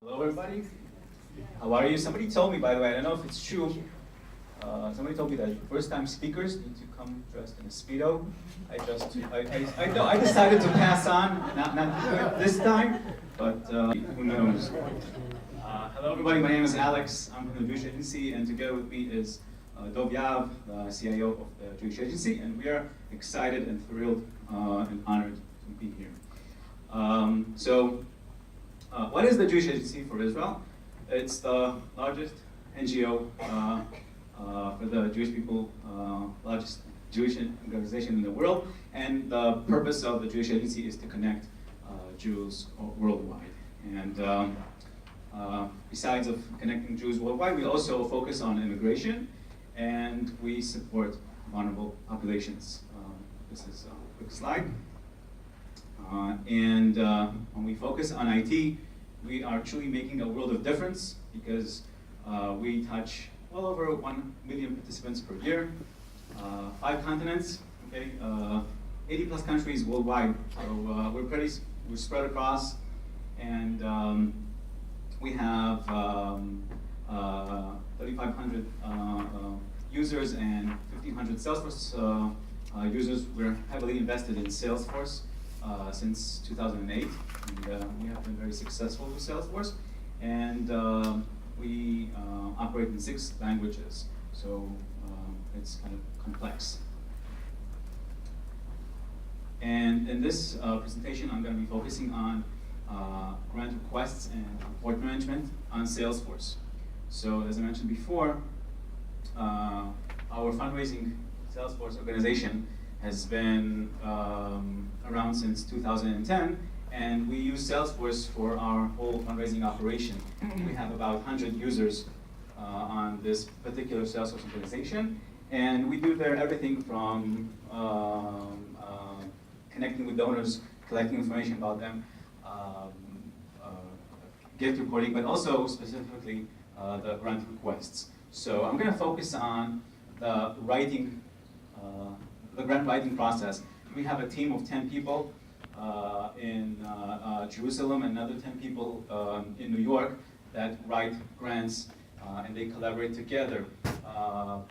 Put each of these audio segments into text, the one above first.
Hello, everybody. How are you? Somebody told me, by the way, I don't know if it's true. Somebody told me that first-time speakers need to come dressed in a Speedo. I decided to pass on, not do it this time, but who knows? Hello, everybody. My name is Alex. I'm from the Jewish Agency, and together with me is Dov Yav, the CIO of the Jewish Agency, and we are excited and thrilled and honored to be here. What is the Jewish Agency for Israel? It's the largest NGO for the Jewish people, largest Jewish organization in the world, and the purpose of the Jewish Agency is to connect Jews worldwide. And besides of connecting Jews worldwide, we also focus on immigration, and we support vulnerable populations. This is a quick slide. When we focus on IT, we are truly making a world of difference because we touch well over 1 million participants per year, 5 continents, okay, 80 plus countries worldwide. So we're spread across, and we have 3,500 users and 1,500 Salesforce users. We're heavily invested in Salesforce since 2008, and we have been very successful with Salesforce, and we operate in 6 languages, so it's kind of complex. And in this presentation, I'm going to be focusing on grant requests and report management on Salesforce. So as I mentioned before, our fundraising Salesforce organization has been around since 2010, and we use Salesforce for our whole fundraising operation. We have about 100 users on this particular Salesforce organization, and we do there everything from connecting with donors, collecting information about them, gift reporting, but also specifically the grant requests. So I'm going to focus on the grant writing process. We have a team of 10 people in Jerusalem and another 10 people in New York that write grants, and they collaborate together.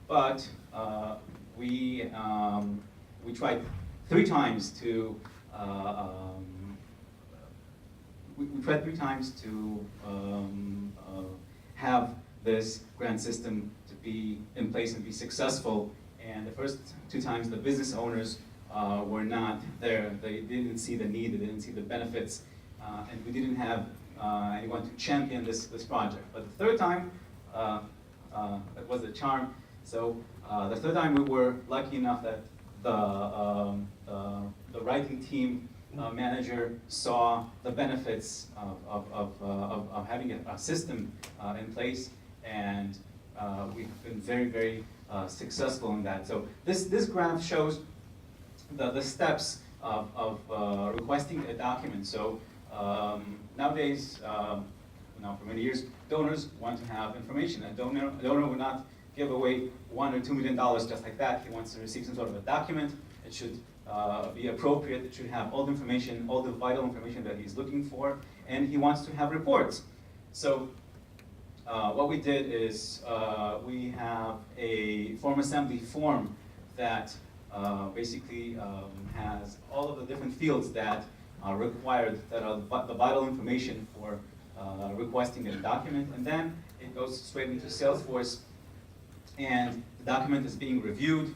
But we tried 3 times to have this grant system to be in place and be successful. And the first 2 times, the business owners were not there. They didn't see the need, they didn't see the benefits, and we didn't have anyone to champion this project. But the third time, it was a charm. So the third time, we were lucky enough that the writing team manager saw the benefits of having a system in place, and we've been very, very successful in that. So this graph shows the steps of requesting a document. So nowadays, for many years, donors want to have information. A donor would not give away $1 or $2 million just like that. He wants to receive some sort of a document. It should be appropriate. It should have all the information, all the vital information that he's looking for, and he wants to have reports. So what we did is we have a form assembly form that basically has all of the different fields that are required, that are the vital information for requesting a document, and then it goes straight into Salesforce, and the document is being reviewed,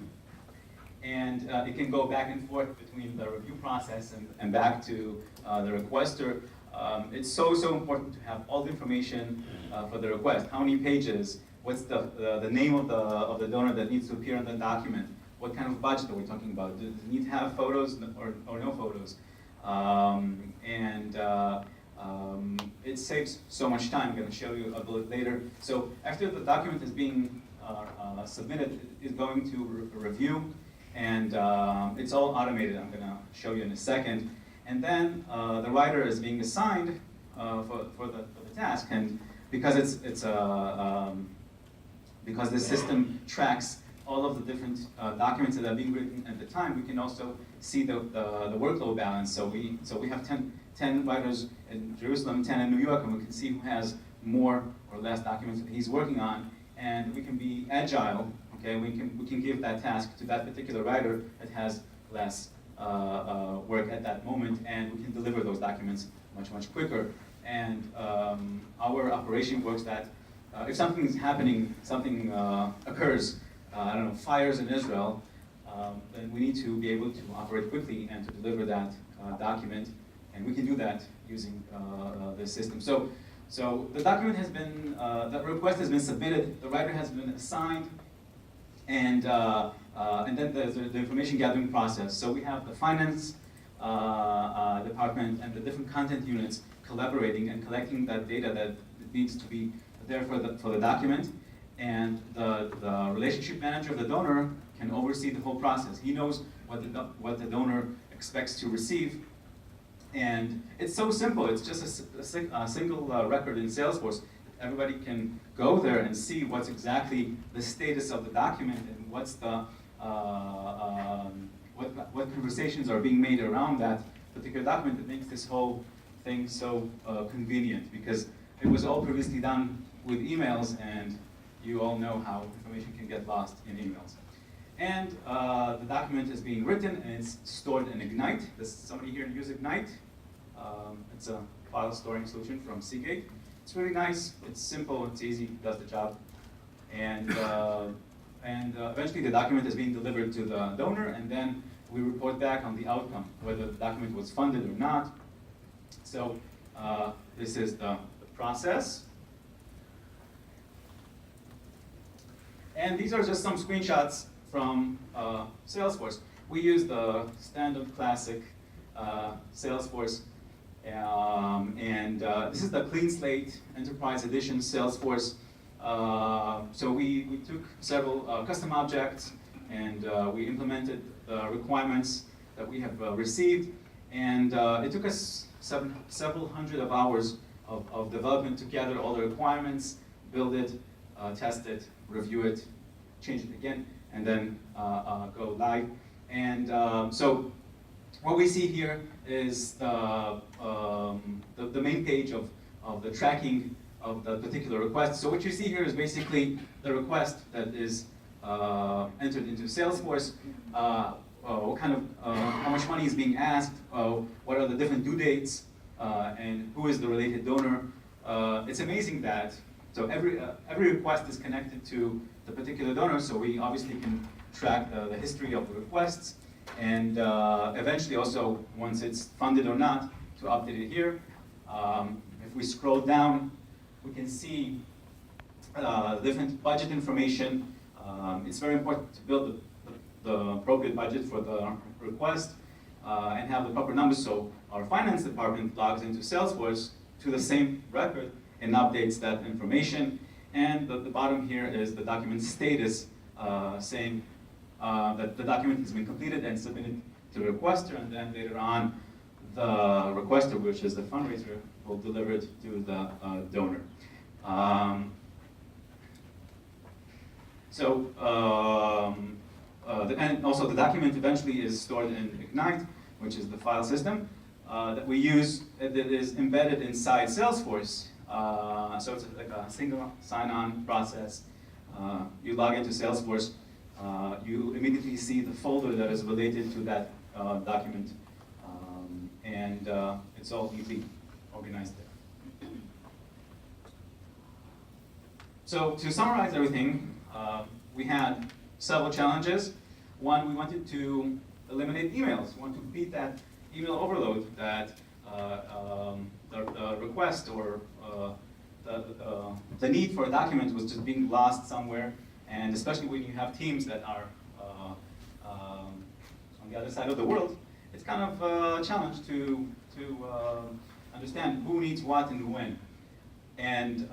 and it can go back and forth between the review process and back to the requester. It's so important to have all the information for the request. How many pages? What's the name of the donor that needs to appear on the document? What kind of budget are we talking about? Does it need to have photos or no photos? It saves so much time. I'm going to show you a bit later. So after the document is being submitted, it's going to review, and it's all automated. I'm going to show you in a second. And then the writer is being assigned for the task, and because because the system tracks all of the different documents that are being written at the time, we can also see the workload balance. So we have 10 writers in Jerusalem, 10 in New York, and we can see who has more or less documents that he's working on, and we can be agile. Okay, we can give that task to that particular writer that has less work at that moment, and we can deliver those documents much quicker. And our operation works that if something is happening, something occurs, I don't know, fires in Israel, then we need to be able to operate quickly and to deliver that document, and we can do that using this system. So the document has been, the request has been submitted, the writer has been assigned, and then there's the information gathering process. So we have the finance department and the different content units collaborating and collecting that data that needs to be there for the document. And the relationship manager of the donor can oversee the whole process. He knows what the donor expects to receive. And it's so simple. It's just a single record in Salesforce. Everybody can go there and see what's exactly the status of the document and what's the what conversations are being made around that particular document that makes this whole thing so convenient, because it was all previously done with emails, and you all know how information can get lost in emails. And the document is being written and it's stored in Ignite. Does somebody here use Ignite? It's a file storing solution from Seagate. It's really nice, it's simple, it's easy, does the job. And eventually the document is being delivered to the donor, and then we report back on the outcome, whether the document was funded or not. So this is the process. And these are just some screenshots from Salesforce. We use the standard classic Salesforce. This is the Clean Slate Enterprise Edition Salesforce. So we took several custom objects, and we implemented the requirements that we have received. And it took us several hundred of hours of development to gather all the requirements, build it, test it, review it, change it again, and then go live. And so what we see here is the main page of the tracking of the particular request. So what you see here is basically the request that is entered into Salesforce, what kind of, how much money is being asked, what are the different due dates, and who is the related donor. It's amazing that, so every request is connected to the particular donor, so we obviously can track the history of the requests, and eventually also, once it's funded or not, to update it here. If we scroll down, we can see different budget information. It's very important to build the appropriate budget for the request and have the proper numbers, so our finance department logs into Salesforce to the same record and updates that information. And the bottom here is the document status, saying that the document has been completed and submitted to the requester, and then later on the requester, which is the fundraiser, will deliver it to the donor. And also the document eventually is stored in Ignite, which is the file system that we use, that is embedded inside Salesforce. So it's like a single sign-on process. You log into Salesforce, you immediately see the folder that is related to that document, and it's all neatly organized there. So to summarize everything, we had several challenges. One, we wanted to eliminate emails. We want to beat that email overload that the request or the need for a document was just being lost somewhere, and especially when you have teams that are on the other side of the world, it's kind of a challenge to understand who needs what and when. And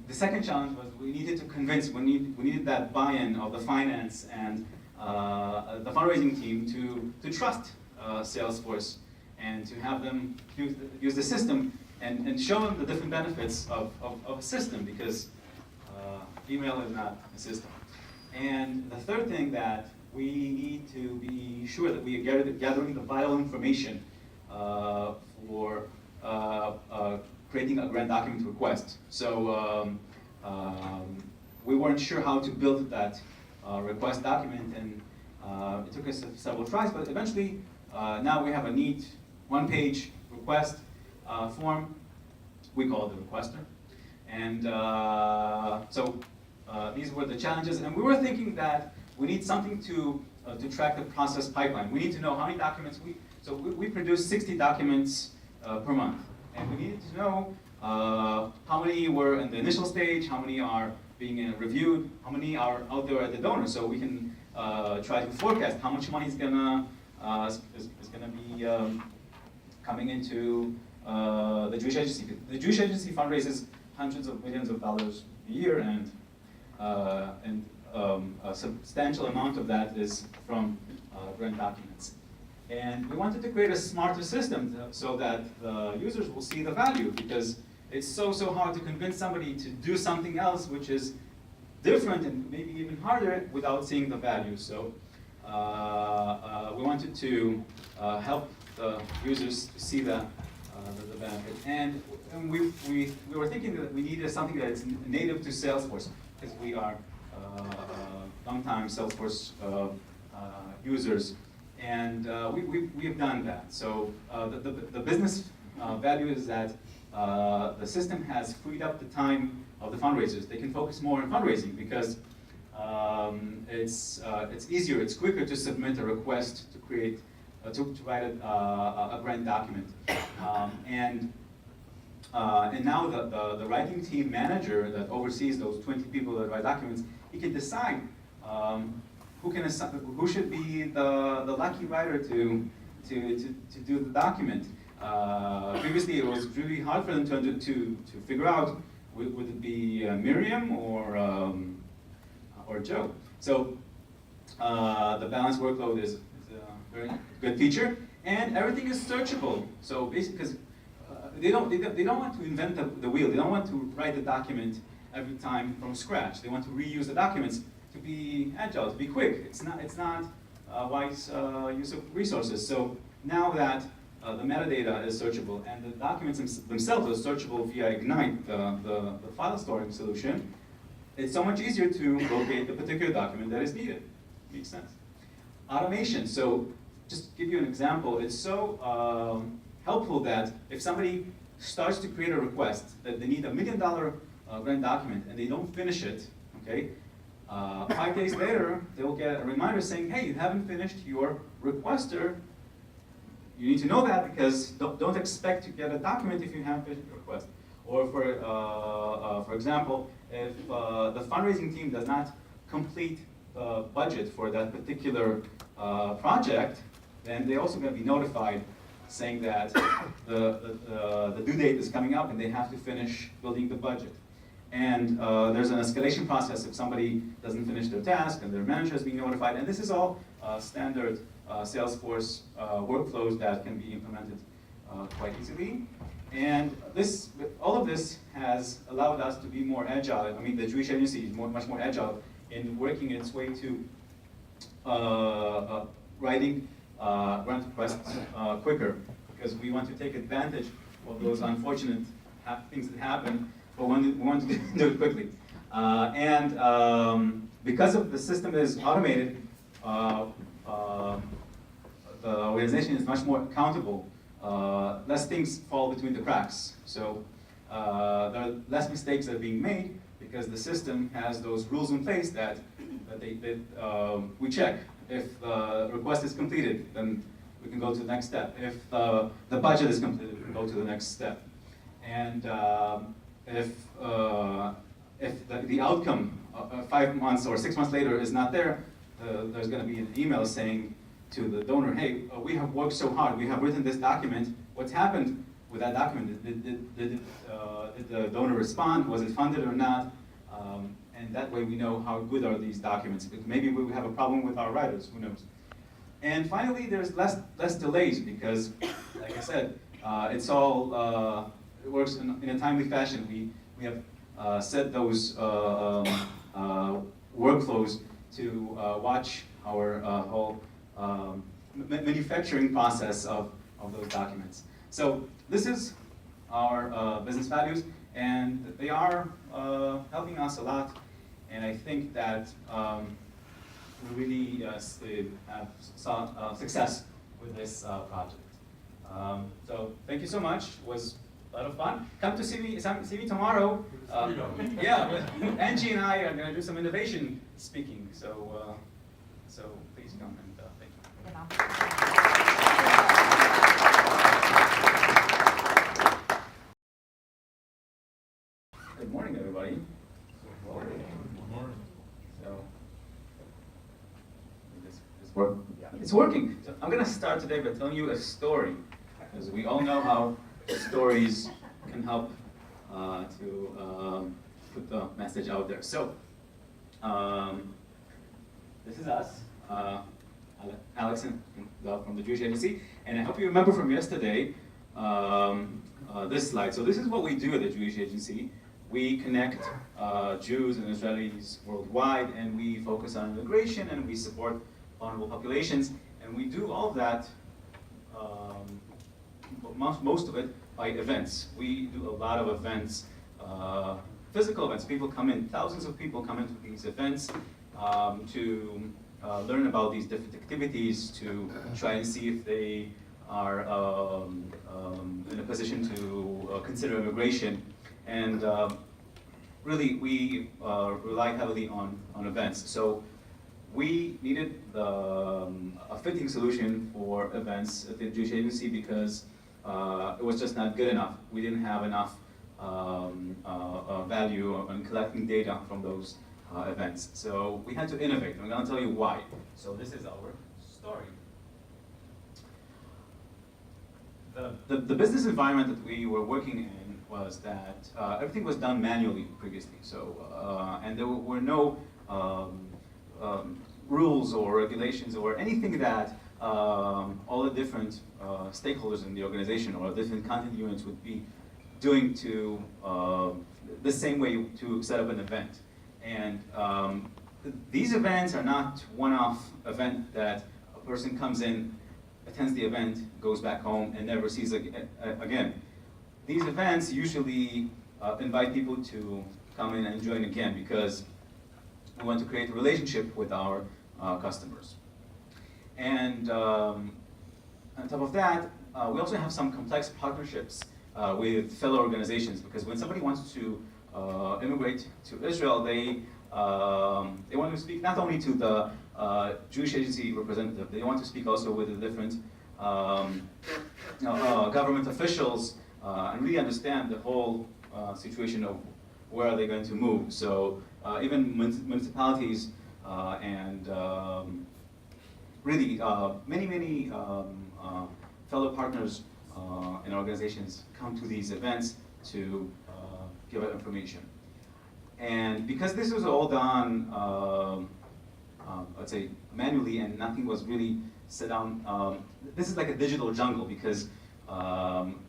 the second challenge was we needed to convince, we needed that buy-in of the finance and the fundraising team to trust Salesforce and to have them use the system and show them the different benefits of a system, because email is not a system. And the third thing that we need to be sure that we are gathering the vital information for creating a grant document request. So we weren't sure how to build that request document, and it took us several tries, but eventually now we have a neat one-page request form. We call it the requester. And so these were the challenges, and we were thinking that we need something to track the process pipeline. We need to know how many documents we produce 60 documents per month, and we needed to know how many were in the initial stage, how many are being reviewed, how many are out there at the donor, so we can try to forecast how much money is gonna be coming into the Jewish Agency. The Jewish Agency fundraises hundreds of millions of dollars a year, and a substantial amount of that is from grant documents. And we wanted to create a smarter system so that the users will see the value, because it's so hard to convince somebody to do something else which is different and maybe even harder without seeing the value. So we wanted to help the users to see the benefit. And we were thinking that we needed something that is native to Salesforce, because we are long-time Salesforce users. And we've done that. So the business value is that the system has freed up the time of the fundraisers. They can focus more on fundraising, because it's easier, it's quicker to submit a request to create, to write a grant document. And now the writing team manager that oversees those 20 people that write documents, he can decide who should be the lucky writer to do the document. Previously, it was really hard for them to figure out would it be Miriam or Joe. So the balanced workload is a very good feature, and everything is searchable. So basically, because they don't want to invent the wheel. They don't want to write the document every time from scratch. They want to reuse the documents to be agile, to be quick. It's not wise use of resources. So now that the metadata is searchable and the documents themselves are searchable via Ignite, the file storing solution, it's so much easier to locate the particular document that is needed. Makes sense. Automation. So just to give you an example, it's so helpful that if somebody starts to create a request that they need $1 million grant document and they don't finish it, okay, 5 days later, they'll get a reminder saying, hey, you haven't finished your requester. You need to know that, because don't expect to get a document if you haven't finished your request. Or for example, if the fundraising team does not complete the budget for that particular project, then they're also going to be notified saying that the due date is coming up and they have to finish building the budget. And there's an escalation process if somebody doesn't finish their task, and their manager is being notified. And this is all standard Salesforce workflows that can be implemented quite easily. And all of this has allowed us to be more agile. I mean, the Jewish Agency is much more agile in working its way to writing grant requests quicker, because we want to take advantage of those unfortunate things that happen, but we want to do it quickly. Because of the system is automated, the organization is much more accountable. Less things fall between the cracks. So there are less mistakes that are being made, because the system has those rules in place that we check. If the request is completed, then we can go to the next step. If the budget is completed, we can go to the next step. And if the outcome 5 months or 6 months later is not there, there's going to be an email saying to the donor, hey, we have worked so hard, we have written this document, what's happened with that document? Did the donor respond? Was it funded or not? And that way we know how good are these documents. Maybe we have a problem with our writers, who knows? And finally, there's less delays, because, like I said, it's all, it works in a timely fashion. We have set those workflows to watch our whole manufacturing process of those documents. So this is our business values, and they are helping us a lot. And I think that we really have saw success with this project. So thank you so much. It was a lot of fun. Come to see me tomorrow. Yeah, Angie and I are going to do some innovation speaking. So so please come and thank you. Good morning, everybody. Good morning. Good morning. So, this work? Yeah. It's working. So I'm going to start today by telling you a story, because we all know how stories can help to put the message out there. So, this is us, Alex and from the Jewish Agency, and I hope you remember from yesterday this slide. So this is what we do at the Jewish Agency. We connect Jews and Israelis worldwide, and we focus on immigration, and we support vulnerable populations, and we do all of that, most of it by events. We do a lot of events, physical events. People come in, thousands of people come into these events to learn about these different activities, to try and see if they are in a position to consider immigration. And really, we rely heavily on events. So we needed a fitting solution for events at the Jewish Agency because it was just not good enough. We didn't have enough value in collecting data from those events. So we had to innovate, and I'm going to tell you why. So this is our story. The business environment that we were working in was that everything was done manually previously. So and there were no rules or regulations or anything that all the different stakeholders in the organization or different content units would be doing to the same way to set up an event. And these events are not one-off event that a person comes in, attends the event, goes back home, and never sees again. These events usually invite people to come in and join again because we want to create a relationship with our customers. And on top of that, we also have some complex partnerships with fellow organizations, because when somebody wants to immigrate to Israel, they want to speak not only to the Jewish Agency representative, they want to speak also with the different government officials and really understand the whole situation of where are they going to move. So even municipalities and really many fellow partners and organizations come to these events to give out information. And because this was all done, let's say, manually, and nothing was really set down, this is like a digital jungle, because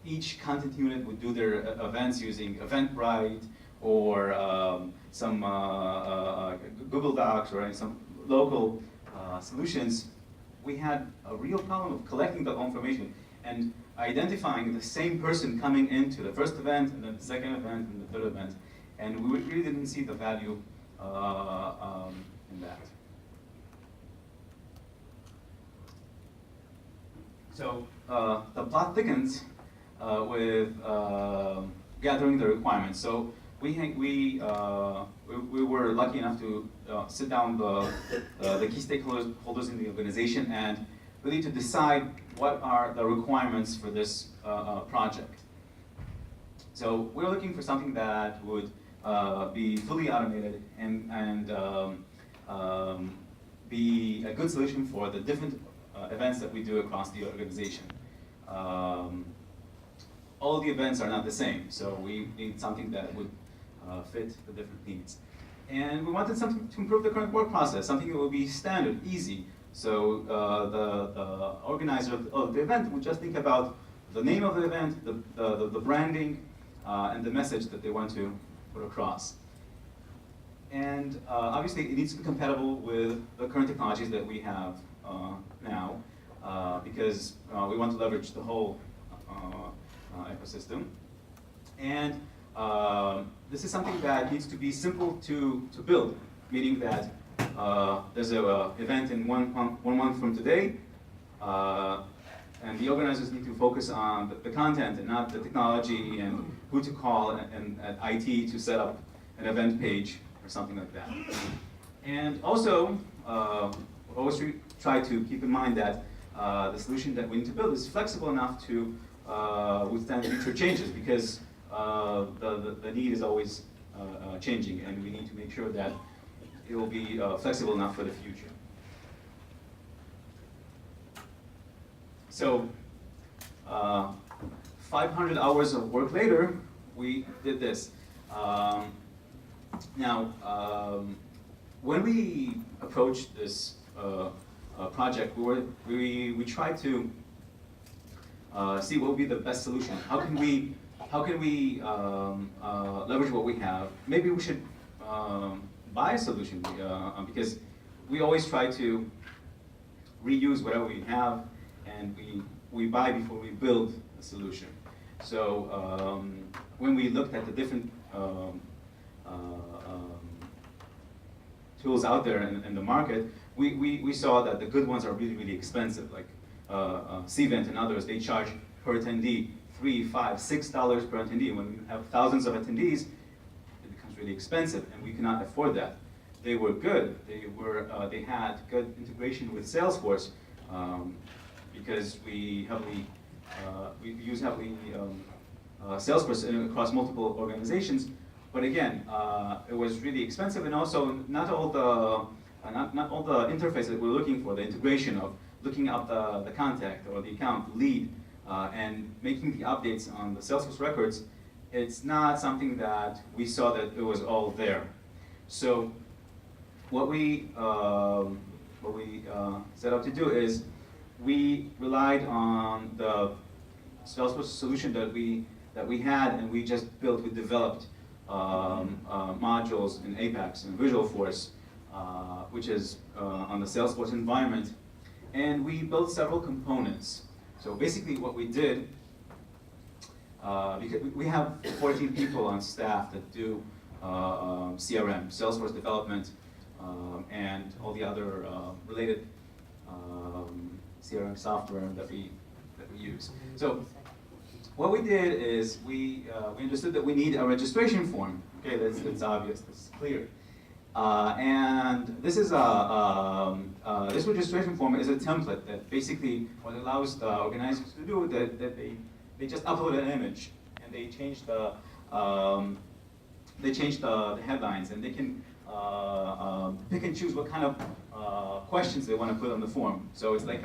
each content unit would do their events using Eventbrite or some Google Docs or some local solutions. We had a real problem of collecting the information and identifying the same person coming into the first event and then the second event and the third event. And we really didn't see the value in that. So the plot thickens with gathering the requirements. So we were lucky enough to sit down the key stakeholders in the organization and really to decide what are the requirements for this project. So we're looking for something that would be fully automated and be a good solution for the different events that we do across the organization. All of the events are not the same, so we need something that would fit the different needs. And we wanted something to improve the current work process, something that would be standard, easy. So the organizer of the event would just think about the name of the event, the branding, and the message that they want to put across. And obviously, it needs to be compatible with the current technologies that we have now, because we want to leverage the whole ecosystem. And this is something that needs to be simple to build, meaning that there's an event in one month from today, and the organizers need to focus on the content and not the technology and who to call and at IT to set up an event page or something like that. And also, always try to keep in mind that the solution that we need to build is flexible enough to withstand future changes, because the need is always changing, and we need to make sure that it will be flexible enough for the future. So, 500 hours of work later, we did this. Now, when we approached this project, we tried to see what would be the best solution. How can we leverage what we have? Maybe we should buy a solution, because we always try to reuse whatever we have, and we buy before we build a solution. So when we looked at the different tools out there in the market, we saw that the good ones are really, really expensive, like Cvent and others. They charge per attendee $3, $5, $6 per attendee. When you have thousands of attendees, it becomes really expensive, and we cannot afford that. They were good. They had good integration with Salesforce, because we use heavily Salesforce across multiple organizations. But again, it was really expensive, and also not all the interface that we're looking for, the integration of looking up the contact or the account lead and making the updates on the Salesforce records. It's not something that we saw that it was all there. So what we set out to do is we relied on the Salesforce solution that we had, and we just developed modules in Apex and Visualforce, which is on the Salesforce environment, and we built several components. So basically, what we did, because we have 14 people on staff that do CRM, Salesforce development, and all the other related CRM software that we use. So what we did is we understood that we need a registration form. Okay, that's obvious, that's clear. And this is this registration form is a template that basically what allows the organizers to do that they just upload an image, and they change the headlines, and they can pick and choose what kind of questions they want to put on the form. So it's like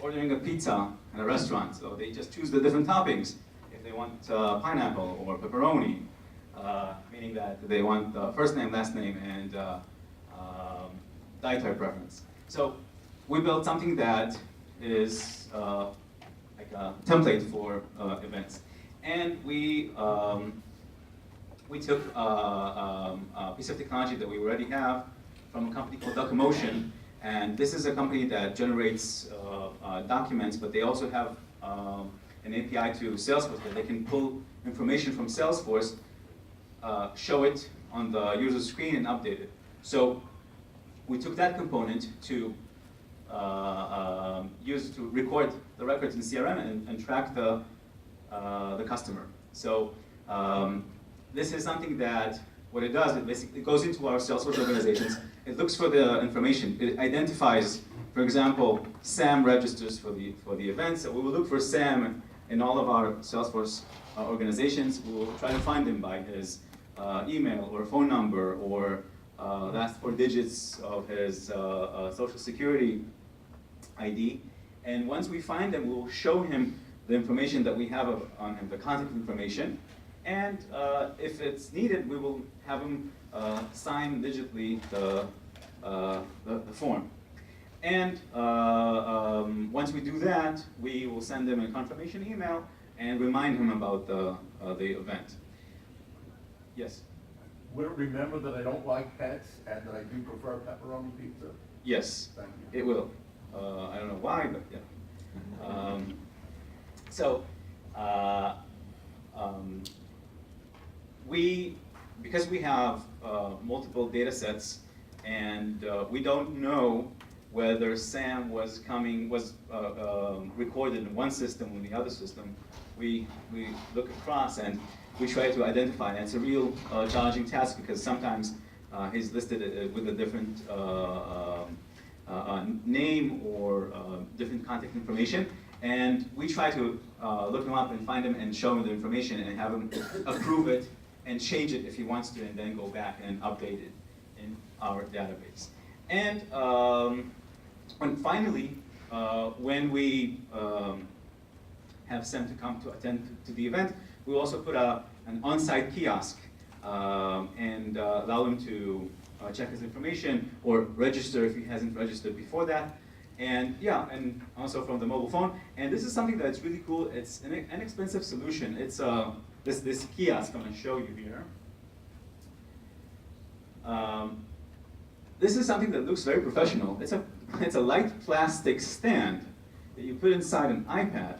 ordering a pizza at a restaurant. So they just choose the different toppings. If they want pineapple or pepperoni, meaning that they want first name, last name, and dietary preference. So we built something that is like a template for events. And we took a piece of technology that we already have from a company called Docomotion, and this is a company that generates documents, but they also have an API to Salesforce that they can pull information from Salesforce, show it on the user screen, and update it. So we took that component to use to record the records in CRM and track the customer. So this is something that, what it does, it basically goes into our Salesforce organizations. It looks for the information. It identifies, for example, Sam registers for the event. So we will look for Sam in all of our Salesforce organizations. We will try to find him by his email or phone number or last 4 digits of his social security ID. And once we find him, we'll show him the information that we have on him, the contact information. And if it's needed, we will have him sign digitally the form. And once we do that, we will send him a confirmation email and remind him about the event. Yes? will it remember that I don't like pets and that I do prefer pepperoni pizza? Yes, Thank you. it will. I don't know why, but yeah. So, because we have multiple data sets, and we don't know whether Sam was recorded in one system or the other system, we look across and we try to identify. And it's a real challenging task because sometimes he's listed with a different name or different contact information. And we try to look him up and find him and show him the information and have him approve it and change it if he wants to, and then go back and update it in our database. And finally, when we have Sam to come to attend to the event, we also put an on-site kiosk and allow him to check his information or register if he hasn't registered before that. And yeah, and also from the mobile phone. And this is something that's really cool. It's an inexpensive solution. It's this kiosk I'm going to show you here. This is something that looks very professional. It's a light plastic stand that you put inside an iPad,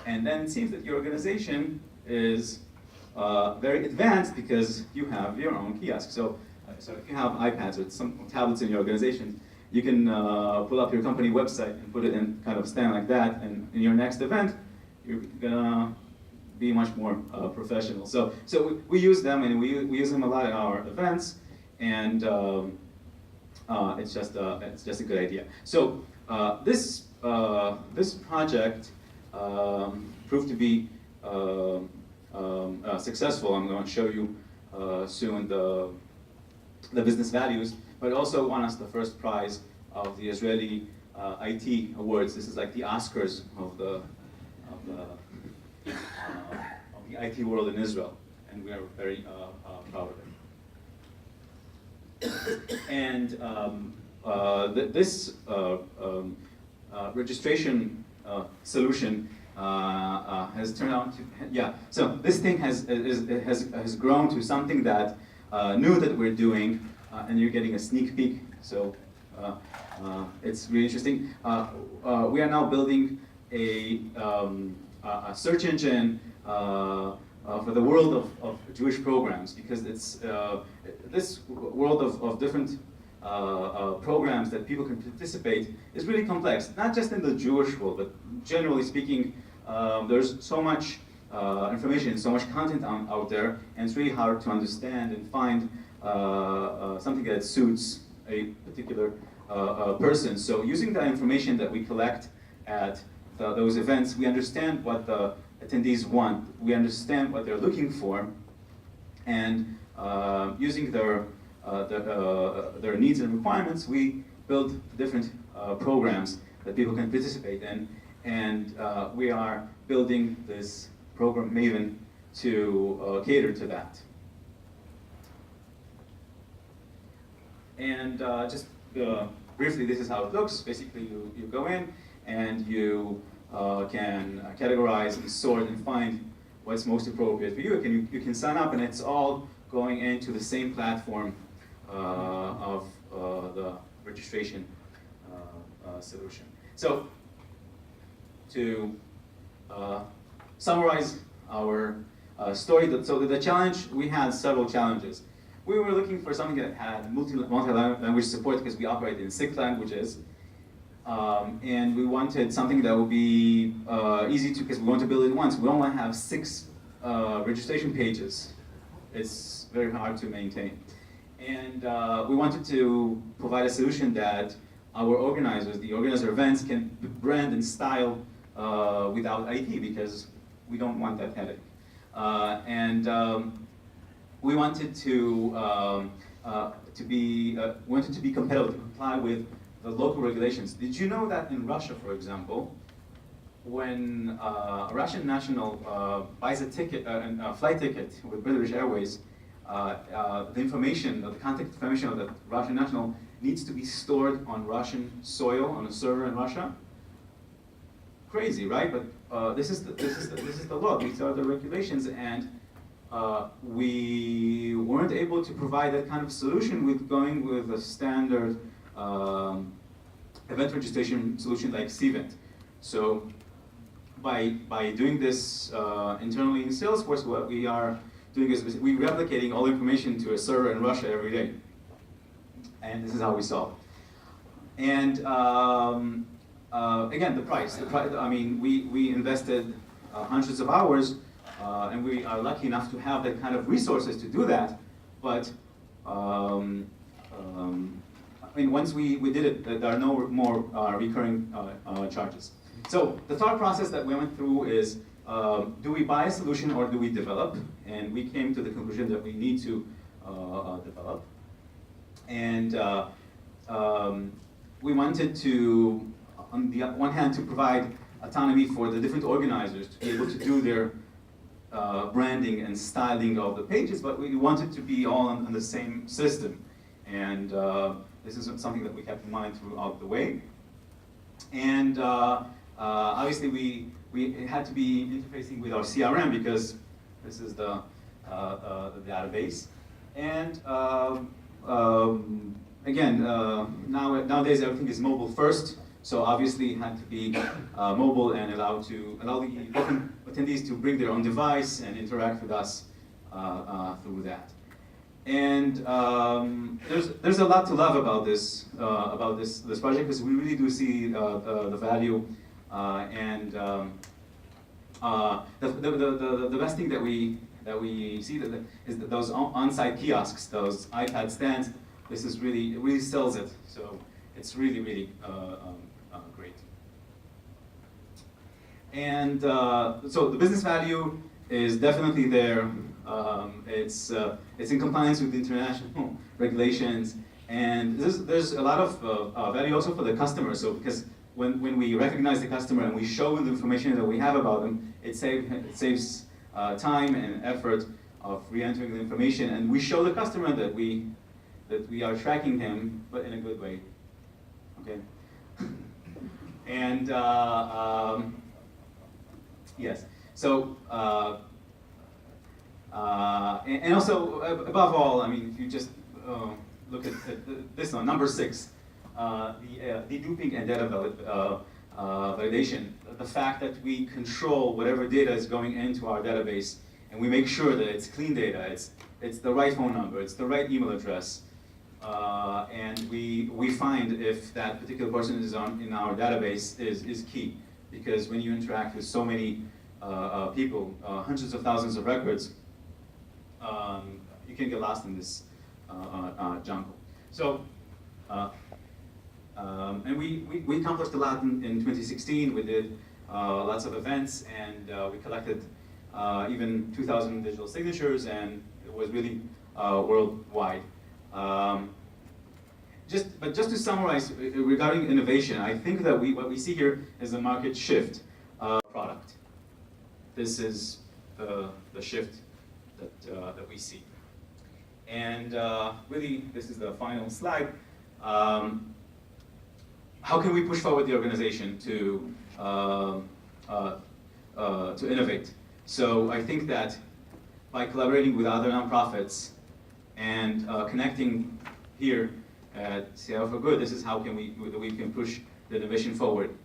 and then it seems that your organization is very advanced because you have your own kiosk. So if you have iPads or some tablets in your organization, you can pull up your company website and put it in kind of a stand like that, and in your next event, you're gonna be much more professional. So we use them, and we use them a lot at our events, and it's just a good idea. So this project proved to be successful. I'm going to show you soon the business values, but also won us the first prize of the Israeli IT awards. This is like the Oscars of the IT world in Israel, and we are very proud of it. And this registration solution has turned out to, so this thing has grown to something that new that we're doing, and you're getting a sneak peek, so it's really interesting. We are now building a search engine for the world of Jewish programs, because it's this world of different programs that people can participate is really complex, not just in the Jewish world, but generally speaking, there's so much information, so much content out there, and it's really hard to understand and find something that suits a particular person. So using the information that we collect at those events, we understand what the attendees want, we understand what they're looking for, and using their needs and requirements, we build different programs that people can participate in, and we are building this program Maven to cater to that. And just briefly, this is how it looks. Basically, you go in and you can categorize and sort and find what's most appropriate for you. You can sign up, and it's all going into the same platform of the registration solution. So to summarize our story, so the challenge, we had several challenges. We were looking for something that had multi-language support because we operate in 6 languages. And we wanted something that would be easy to, because we want to build it once. We don't want to have 6 registration pages. It's very hard to maintain. And we wanted to provide a solution that our organizers, the organizer events, can brand and style without IT, because we don't want that headache. We wanted to be competitive, to comply with the local regulations. Did you know that in Russia, for example, when a Russian national buys a ticket, a flight ticket with British Airways, the information, the contact information of the Russian national needs to be stored on Russian soil on a server in Russia? Crazy, right? But this is the law. These are the regulations, and we weren't able to provide that kind of solution with going with a standard event registration solution like Cvent. So by doing this internally in Salesforce, what we are doing is we're replicating all information to a server in Russia every day. And this is how we solve it. And again, the price. I mean, we invested hundreds of hours, and we are lucky enough to have that kind of resources to do that. But I mean, once we did it, there are no more recurring charges. So the thought process that we went through is, do we buy a solution or do we develop? And we came to the conclusion that we need to develop. And we wanted to, on the one hand, to provide autonomy for the different organizers to be able to do their branding and styling of the pages, but we wanted to be all on the same system. And this is something that we kept in mind throughout the way. And obviously we had to be interfacing with our CRM because this is the database. And again, nowadays everything is mobile first, so obviously it had to be mobile and allow the attendees to bring their own device and interact with us through that. And there's a lot to love about this project because we really do see the value and the best thing that we see is that those on-site kiosks, those iPad stands. This is really, it really sells it. So it's really, really great. And so the business value is definitely there. It's in compliance with international regulations, and there's a lot of value also for the customer. So because when we recognize the customer and we show them the information that we have about them, it saves time and effort of re-entering the information, and we show the customer that we are tracking him, but in a good way. Okay. And yes. So. And also, above all, I mean, if you just look at this one, number 6, the deduping and data validation. The fact that we control whatever data is going into our database, and we make sure that it's clean data, it's the right phone number, it's the right email address, and we find if that particular person is in our database is key, because when you interact with so many people, hundreds of thousands of records, you can get lost in this jungle. So, and we accomplished a lot in 2016. We did lots of events, and we collected even 2,000 digital signatures, and it was really worldwide. But just to summarize regarding innovation, I think that what we see here is a market shift product. This is the shift that we see. And really, this is the final slide. How can we push forward the organization to innovate? So I think that by collaborating with other nonprofits and connecting here at CIO4GOOD, this is how we can push the innovation forward.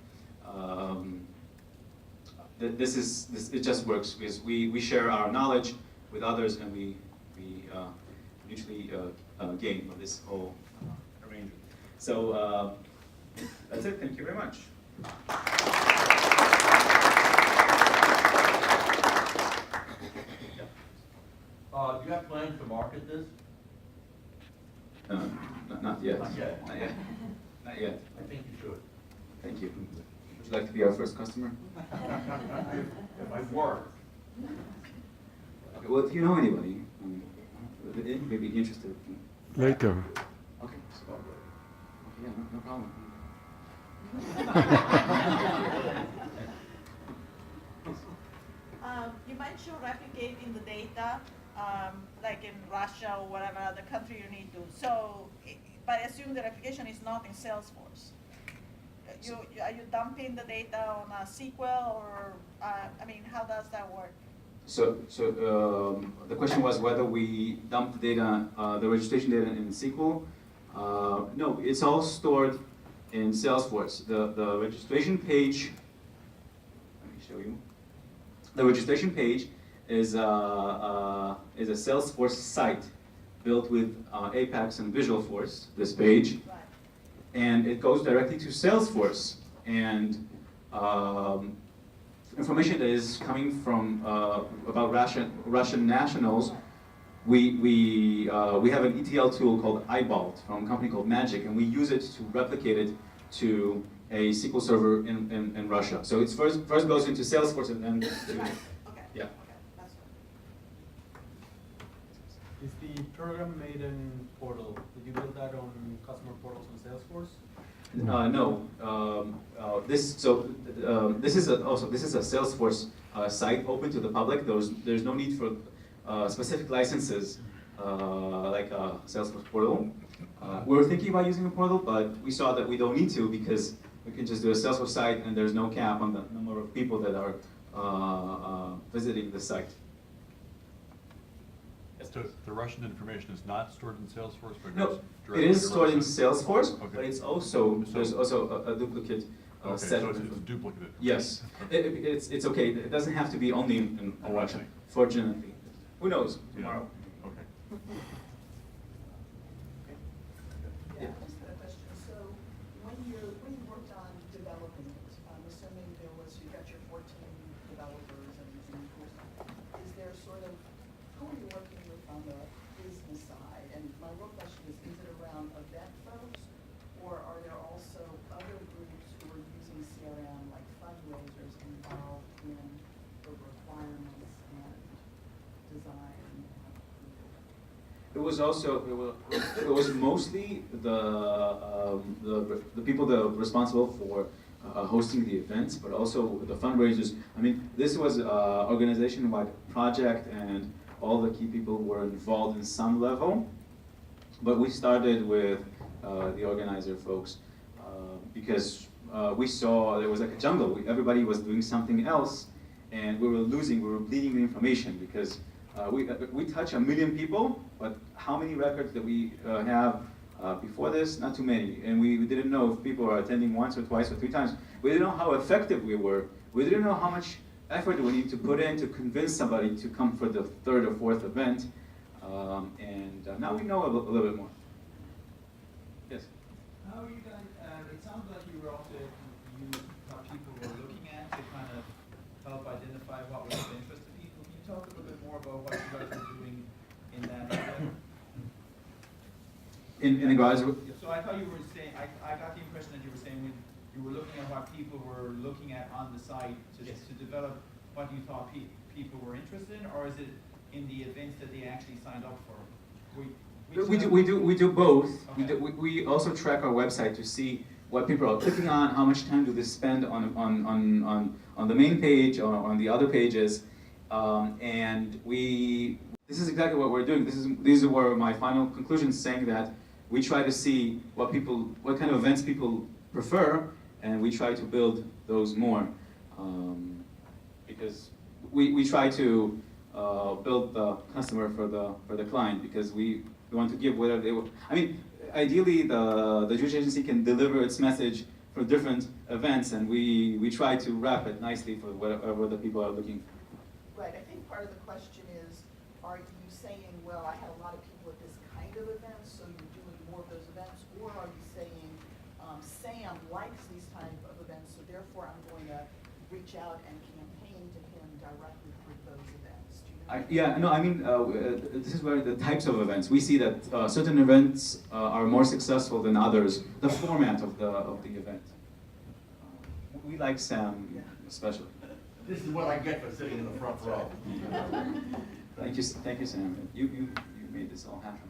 It just works because we share our knowledge with others, and we mutually gain from this whole arrangement. So that's it. Thank you very much. Do you have plans to market this? Not yet. Not yet. Not yet. Not yet. I think you should. Thank you. Would you like to be our first customer? If I work. Okay, well, if you know anybody, maybe interested. Later. Okay. So, yeah, no problem. You mentioned replicating the data, like in Russia or whatever other country you need to. So, but I assume the replication is not in Salesforce. Are you dumping the data on a SQL, or I mean, how does that work? The question was whether we dump the data, the registration data in SQL. No, it's all stored in Salesforce. The registration page, let me show you. The registration page is a Salesforce site built with Apex and Visualforce, this page. Right. And it goes directly to Salesforce. And information that is coming from about Russian nationals, we have an ETL tool called iBalt from a company called Magic, and we use it to replicate it to a SQL server in Russia. So it's first goes into Salesforce and then to, Right. Okay. yeah. Okay. That's good. Is the program made in portal? Did you build that on customer portals on Salesforce? No. This is a Salesforce site open to the public. There's no need for specific licenses like a Salesforce portal. We were thinking about using a portal, but we saw that we don't need to because we can just do a Salesforce site and there's no cap on the number of people that are visiting the site. So the Russian information is not stored in Salesforce, but No, goes it directly is to stored in Russia? Salesforce, Okay. but it's also there's also a duplicate Okay, set. so it's duplicative. Yes, Okay. it's okay. It doesn't have to be only in Oh, I Russian. see. Fortunately, who knows Yeah. tomorrow? Okay. Yeah. Yeah, I just had a question. So when you worked on developing it, I'm assuming there was, you got your 14 developers and tools. Is there sort of, who are you working with on the business side? And my real question is it around event folks? Or are there also other groups who are using CRM, like fundraisers, involved in the requirements and design? It was also it was mostly the people that are responsible for hosting the events, but also the fundraisers. I mean, this was an organization-wide project, and all the key people were involved in some level. But we started with the organizer folks because we saw there was like a jungle. Everybody was doing something else, and we were bleeding the information because we touch 1 million people, but how many records that we have before this? Not too many. And we didn't know if people are attending once or twice or 3 times. We didn't know how effective we were. We didn't know how much effort we need to put in to convince somebody to come for the 3rd or 4th event. Now we know a little bit more. Yes? How are you guys, it sounds like you were also use what people were looking at to kind of help identify what was of interest to people. Can you talk a little bit more about what you guys are doing in that area? In regards, So I thought you were saying, I got the impression that you were saying when you were looking at what people were looking at on the site to develop what you thought people were interested in, or is it in the events that they actually signed up for? we do both. Okay. We also track our website to see what people are clicking on, how much time do they spend on the main page or on the other pages, and this is exactly what we're doing. These were my final conclusions, saying that we try to see what kind of events people prefer, and we try to build those more, because we try to build the customer for the client, because we want to give whatever they want. I mean, ideally, the Jewish agency can deliver its message for different events, and we try to wrap it nicely for whatever the people are looking for. Right, I think part of the question is, are you saying, well, I had a lot of people at this kind of event, so you're doing more of those events, or are you saying, Sam likes these type of events, so therefore I'm going to reach out and campaign to him directly for those events? Do you know? Yeah, no, I mean, this is where the types of events. We see that certain events are more successful than others, the format of the event. We like Sam especially. This is what I get for sitting in the front row. Thank you, Sam. You made this all happen.